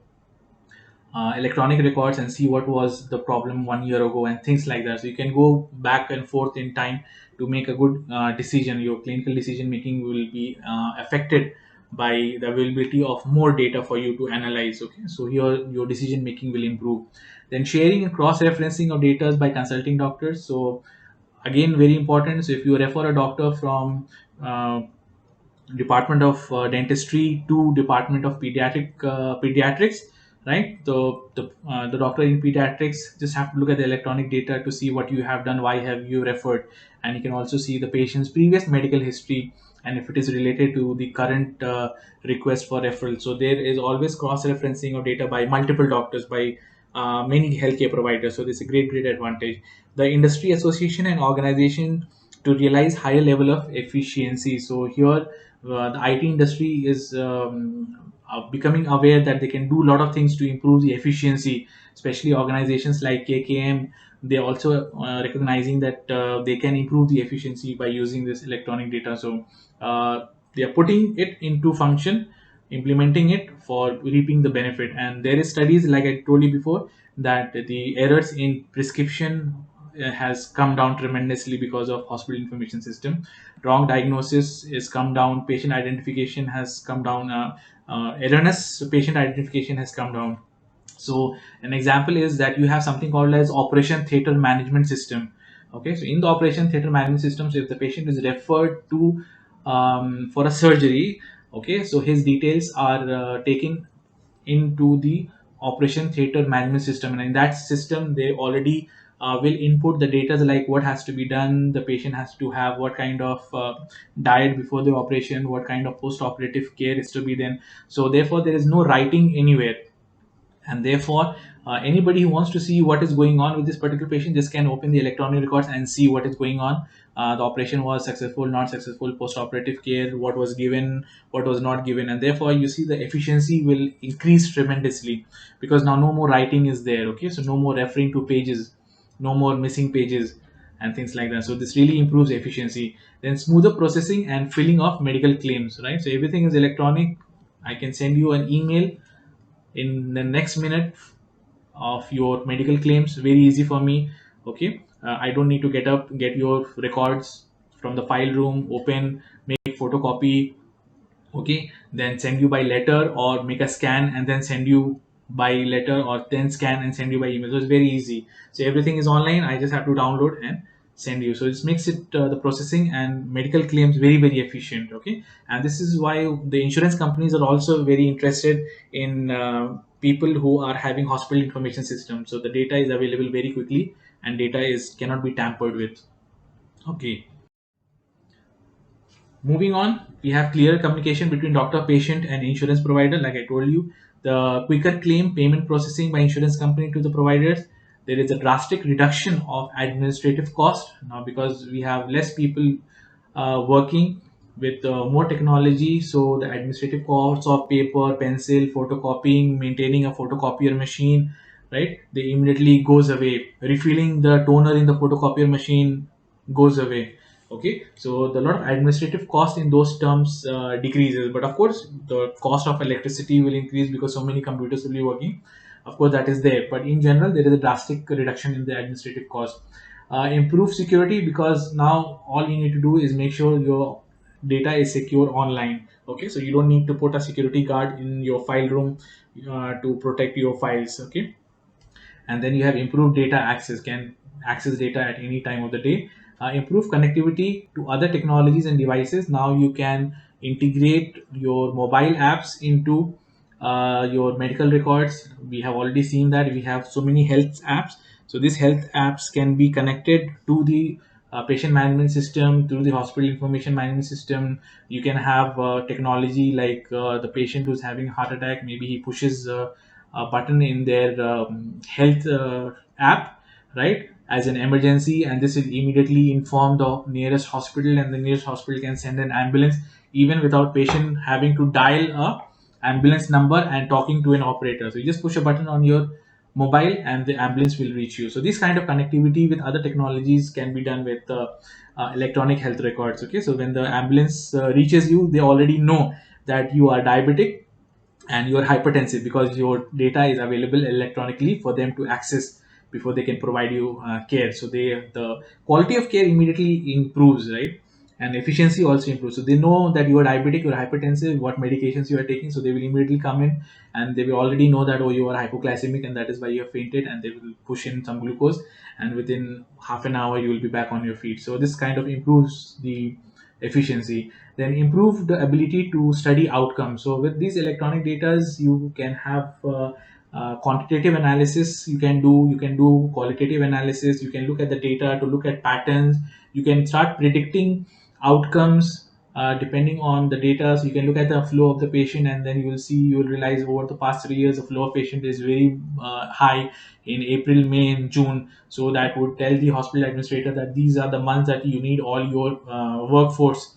electronic records and see what was the problem 1 year ago and things like that. So you can go back and forth in time to make a good decision. Your clinical decision making will be affected by the availability of more data for you to analyze. Okay, so here your decision making will improve. Then sharing and cross referencing of data by consulting doctors. So again, very important. So if you refer a doctor from department of dentistry to department of pediatrics, right? So the doctor in pediatrics just have to look at the electronic data to see what you have done, why have you referred, and you can also see the patient's previous medical history and if it is related to the current request for referral. So there is always cross-referencing of data by multiple doctors, by many healthcare providers. So this is a great advantage. The industry association and organization to realize higher level of efficiency. So here the IT industry is becoming aware that they can do a lot of things to improve the efficiency, especially organizations like KKM. They're also recognizing that they can improve the efficiency by using this electronic data. So they are putting it into function, implementing it for reaping the benefit. And there is studies, like I told you before, that the errors in prescription has come down tremendously because of hospital information system. Wrong diagnosis is come down, patient identification has come down, erroneous patient identification has come down. So an example is that you have something called as operation theater management system. Okay, so in the operation theater management system, so if the patient is referred to for a surgery, okay, so his details are taken into the operation theater management system, and in that system they already will input the data like what has to be done, the patient has to have what kind of diet before the operation, what kind of post-operative care is to be done. So therefore there is no writing anywhere, and therefore anybody who wants to see what is going on with this particular patient just can open the electronic records and see what is going on. The operation was successful, not successful, post-operative care, what was given, what was not given, and therefore you see the efficiency will increase tremendously, because now no more writing is there. Okay, so no more referring to pages, no more missing pages and things like that. So this really improves efficiency. Then smoother processing and filling of medical claims, right? So everything is electronic. I can send you an email in the next minute of your medical claims, very easy for me. Okay, I don't need to get up, get your records from the file room, open, make photocopy, okay, then send you by letter, or make a scan and then send you by letter, or then scan and send you by email. So it's very easy. So everything is online, I just have to download and send you. So it makes it the processing and medical claims very efficient. Okay, and this is why the insurance companies are also very interested in people who are having hospital information system. So the data is available very quickly, and data is cannot be tampered with. Okay, moving on, we have clear communication between doctor, patient, and insurance provider. Like I told you, the quicker claim payment processing by insurance company to the providers. There is a drastic reduction of administrative cost now, because we have less people working with more technology. So the administrative costs of paper, pencil, photocopying, maintaining a photocopier machine, right? They immediately goes away. Refilling the toner in the photocopier machine goes away. Okay, so the lot of administrative cost in those terms decreases, but of course the cost of electricity will increase because so many computers will be working. Of course that is there, but in general there is a drastic reduction in the administrative cost. Improve security, because now all you need to do is make sure your data is secure online. Okay, so you don't need to put a security guard in your file room to protect your files. Okay, and then you have improved data access, can access data at any time of the day. Improve connectivity to other technologies and devices. Now you can integrate your mobile apps into your medical records. We have already seen that we have so many health apps. So these health apps can be connected to the patient management system, through the hospital information management system. You can have technology like the patient who's having a heart attack, maybe he pushes a button in their health app, right, as an emergency, and this will immediately inform the nearest hospital, and the nearest hospital can send an ambulance even without patient having to dial a ambulance number and talking to an operator. So you just push a button on your mobile and the ambulance will reach you. So this kind of connectivity with other technologies can be done with electronic health records. Okay, so when the ambulance reaches you, they already know that you are diabetic and you are hypertensive, because your data is available electronically for them to access before they can provide you care. So the quality of care immediately improves, right, and efficiency also improves. So they know that you are diabetic, you are hypertensive, what medications you are taking, so they will immediately come in and they will already know that, oh, you are hypoglycemic and that is why you have fainted, and they will push in some glucose, and within half an hour you will be back on your feet. So this kind of improves the efficiency. Then improve the ability to study outcomes. So with these electronic data, you can have quantitative analysis you can do, you can do qualitative analysis, you can look at the data to look at patterns, you can start predicting outcomes depending on the data. So you can look at the flow of the patient, and then you will see, you will realize over the past 3 years the flow of patient is very high in April, May, and June. So that would tell the hospital administrator that these are the months that you need all your workforce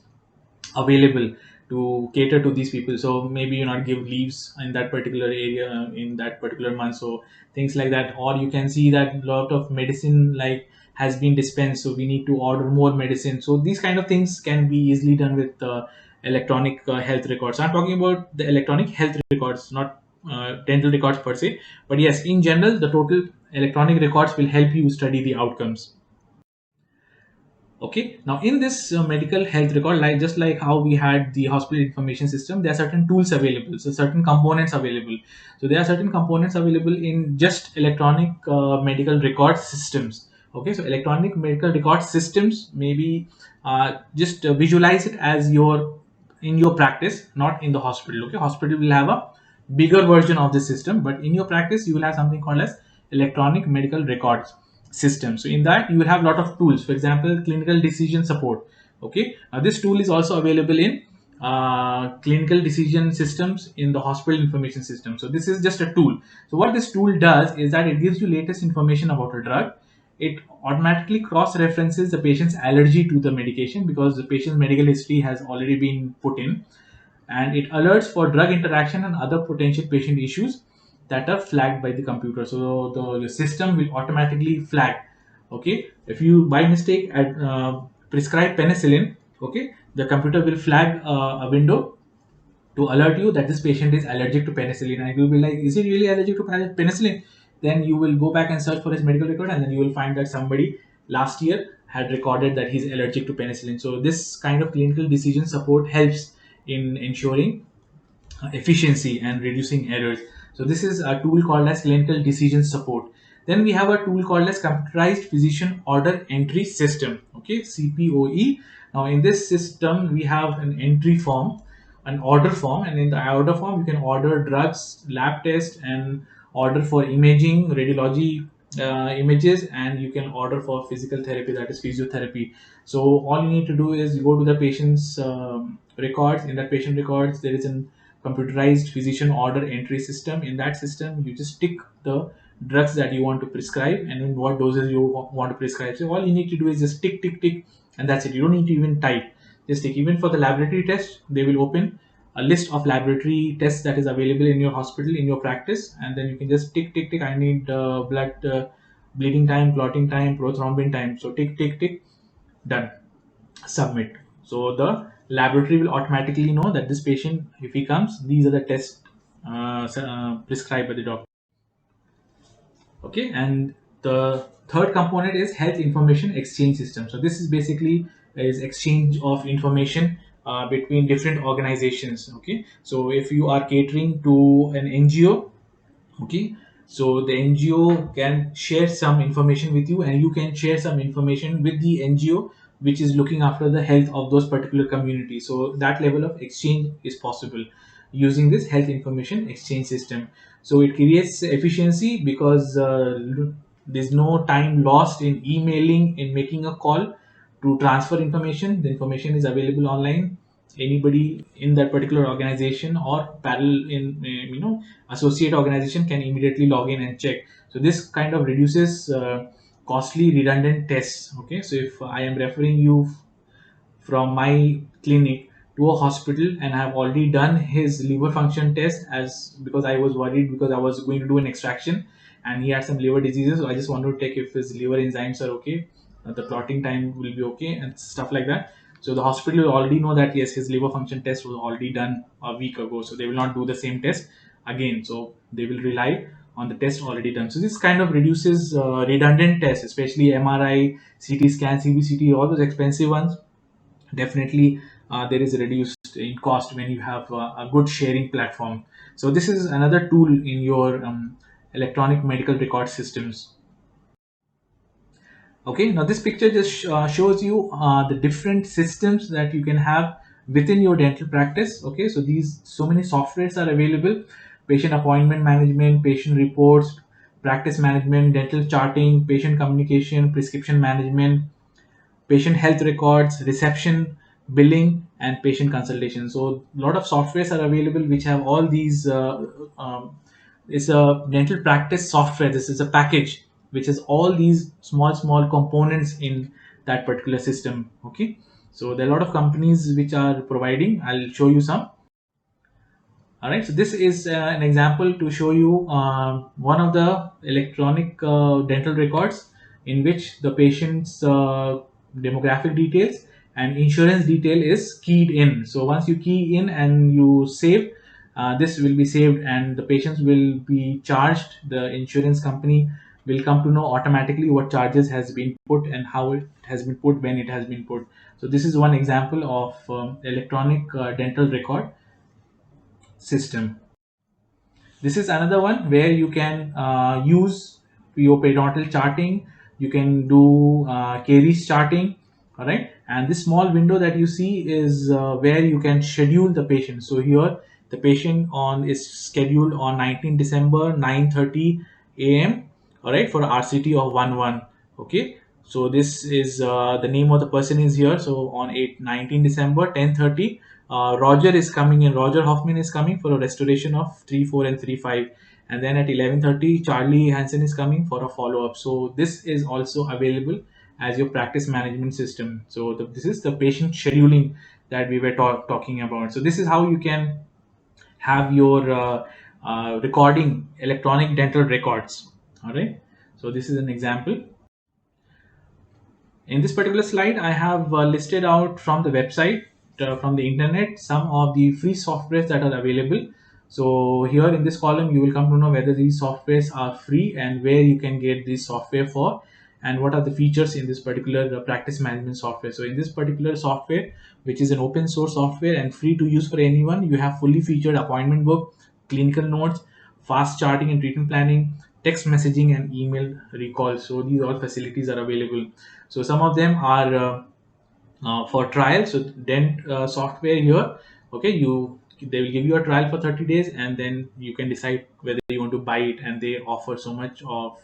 available to cater to these people. So maybe you not give leaves in that particular area in that particular month, so things like that. Or you can see that a lot of medicine like has been dispensed, so we need to order more medicine. So these kind of things can be easily done with electronic health records. I'm talking about the electronic health records, not dental records per se, but yes, in general the total electronic records will help you study the outcomes. Okay, now in this medical health record, like just like how we had the hospital information system, there are certain tools available, so certain components available. So there are certain components available in just electronic medical record systems. Okay, so electronic medical record systems, maybe just visualize it as your in your practice, not in the hospital. Okay, hospital will have a bigger version of the system, but in your practice you will have something called as electronic medical records system. So in that you will have a lot of tools, for example clinical decision support. Okay, this tool is also available in clinical decision systems in the hospital information system. So this is just a tool. So what this tool does is that it gives you latest information about a drug. It automatically cross references the patient's allergy to the medication, because the patient's medical history has already been put in, and it alerts for drug interaction and other potential patient issues that are flagged by the computer. So the system will automatically flag. Okay, if you by mistake prescribe penicillin, okay, the computer will flag a window to alert you that this patient is allergic to penicillin, and you'll be like, is he really allergic to penicillin? Then you will go back and search for his medical record, and then you will find that somebody last year had recorded that he's allergic to penicillin. So this kind of clinical decision support helps in ensuring efficiency and reducing errors. So this is a tool called as clinical decision support. Then we have a tool called as computerized physician order entry system. Okay, CPOE. Now in this system we have an entry form, an order form, and in the order form you can order drugs, lab tests, and order for imaging, radiology images, and you can order for physical therapy, that is physiotherapy. So all you need to do is you go to the patient's records. In that patient records there is an computerized physician order entry system. In that system you just tick the drugs that you want to prescribe and in what doses you want to prescribe. So all you need to do is just tick tick tick, and that's it. You don't need to even type, just tick. Even for the laboratory test, they will open a list of laboratory tests that is available in your hospital, in your practice, and then you can just tick tick tick. I need blood bleeding time, clotting time, prothrombin time. So tick tick tick, done, submit. So the laboratory will automatically know that this patient, if he comes, these are the tests prescribed by the doctor. Okay, and the third component is health information exchange system. So this is basically is exchange of information between different organizations. Okay, so if you are catering to an NGO, okay, so the NGO can share some information with you, and you can share some information with the NGO which is looking after the health of those particular communities. So that level of exchange is possible using this health information exchange system. So it creates efficiency because there's no time lost in emailing, in making a call to transfer information. The information is available online. Anybody in that particular organization or parallel in associate organization can immediately log in and check. So this kind of reduces costly redundant tests. Okay, so if I am referring you from my clinic to a hospital and I have already done his liver function test, as because I was worried because I was going to do an extraction and he had some liver diseases, so I just wanted to check if his liver enzymes are okay, the clotting time will be okay, and stuff like that. So the hospital will already know that yes, his liver function test was already done a week ago, so they will not do the same test again. So they will rely on the test already done. So this kind of reduces redundant tests, especially MRI, CT scan, CBCT, all those expensive ones. Definitely there is a reduced in cost when you have a good sharing platform. So this is another tool in your electronic medical record systems. Okay, now this picture just shows you the different systems that you can have within your dental practice. Okay, so these so many softwares are available patient appointment management, patient reports, practice management, dental charting, patient communication, prescription management, patient health records, reception, billing, and patient consultation. So a lot of softwares are available which have all these. It's a dental practice software. This is a package which has all these small components in that particular system. Okay, so there are a lot of companies which are providing. I'll show you some. All right, so this is an example to show you one of the electronic dental records in which the patient's demographic details and insurance detail is keyed in. So once you key in and you save, this will be saved and the patients will be charged. The insurance company will come to know automatically what charges has been put and how it has been put, when it has been put. So this is one example of electronic dental record system. This is another one where you can use your periodontal charting. You can do caries charting. All right, and this small window that you see is where you can schedule the patient. So here the patient on is scheduled on 19 December 9:30 a.m. All right, for RCT of 1/1. Okay, so this is the name of the person is here. So on 19 December 10:30, Roger is coming in. Roger Hoffman is coming for a restoration of 3/4 and 3/5, and then at 11:30, Charlie Hansen is coming for a follow up. So this is also available as your practice management system. So this is the patient scheduling that we were talking about. So this is how you can have your recording electronic dental records. All right. So this is an example. In this particular slide, I have listed out from the website, from the internet, some of the free softwares that are available. So here in this column, you will come to know whether these softwares are free and where you can get this software for, and what are the features in this particular practice management software. So in this particular software, which is an open source software and free to use for anyone, you have fully featured appointment book, clinical notes, fast charting and treatment planning, text messaging, and email recall. So these all facilities are available. So some of them are for trial. So dent software here, okay, they will give you a trial for 30 days and then you can decide whether you want to buy it, and they offer so much of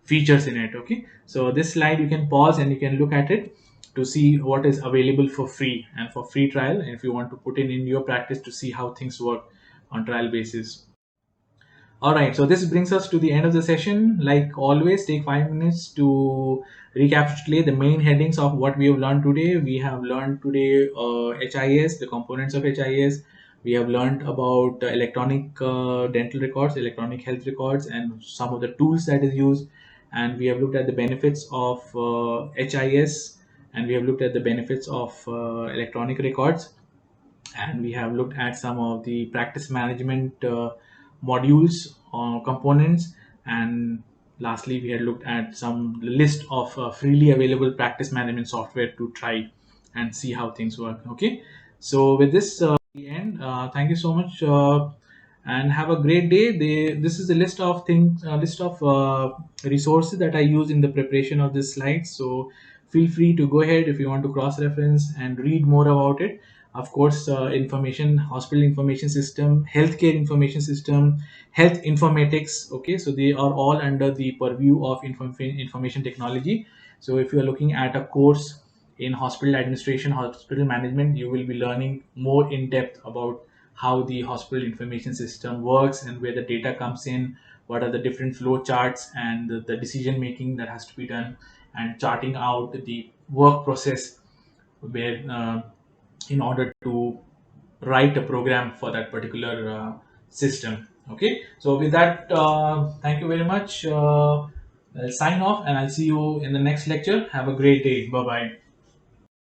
features in it. Okay, so this slide you can pause and you can look at it to see what is available for free and for free trial, and if you want to put in your practice to see how things work on trial basis. All right, so this brings us to the end of the session. Like always, take 5 minutes to recapitulate the main headings of what we have learned today. We have learned today HIS, the components of HIS. We have learned about electronic dental records, electronic health records, and some of the tools that is used. And we have looked at the benefits of HIS, and we have looked at the benefits of electronic records, and we have looked at some of the practice management modules or components, and lastly we had looked at some list of freely available practice management software to try and see how things work. Okay, so with this the end, thank you so much, and have a great day. This is a list of things, list of resources that I use in the preparation of this slide. So feel free to go ahead if you want to cross reference and read more about it. Of course, information, hospital information system, healthcare information system, health informatics. Okay, so they are all under the purview of information technology. So if you are looking at a course in hospital administration, hospital management, you will be learning more in depth about how the hospital information system works and where the data comes in, what are the different flow charts and the decision making that has to be done, and charting out the work process where in order to write a program for that particular system. Okay, so with that, thank you very much. I'll sign off and I'll see you in the next lecture. Have a great day. Bye bye.